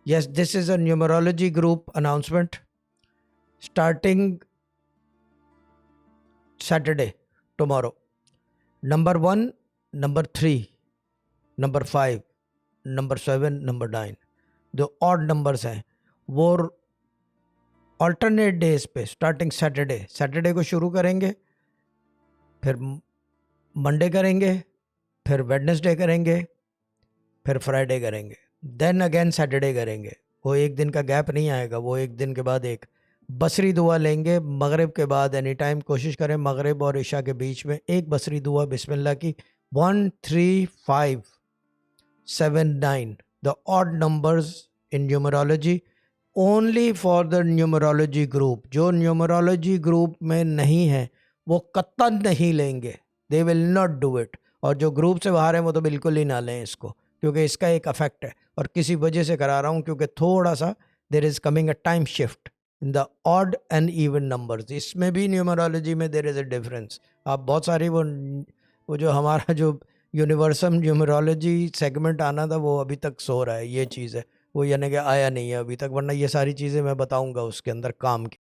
Yes, this is a numerology group announcement starting Saturday, tomorrow. Number 1, number 3, number 5, number 7, number 9 जो odd numbers हैं वो alternate days पे starting Saturday को शुरू करेंगे, फिर मंडे करेंगे, फिर वेडनेसडे करेंगे, फिर फ्राइडे करेंगे, देन अगेन सैटरडे करेंगे। वो एक दिन का गैप नहीं आएगा, वो एक दिन के बाद एक बसरी दुआ लेंगे मगरिब के बाद। एनी टाइम कोशिश करें मगरिब और इशा के बीच में एक बसरी दुआ बिस्मिल्लाह की। 1, 3, 5, 7, 9 the odd numbers in numerology, only for the numerology group. जो न्यूमरोलॉजी ग्रुप में नहीं है वो कतई नहीं लेंगे, they will not do it. और जो ग्रुप से बाहर है वो तो बिल्कुल ही ना लें इसको, क्योंकि इसका एक अफेक्ट है। और किसी वजह से करा रहा हूँ क्योंकि थोड़ा सा there is coming a time shift in the odd and even numbers. इसमें भी न्यूमरोलॉजी में देर इज़ अ डिफरेंस। आप बहुत सारी वो जो हमारा जो यूनिवर्सल न्यूमरोलॉजी सेगमेंट आना था वो अभी तक सो रहा है, ये चीज़ है वो, यानी कि आया नहीं है अभी तक, वरना ये सारी चीज़ें मैं बताऊंगा उसके अंदर काम की।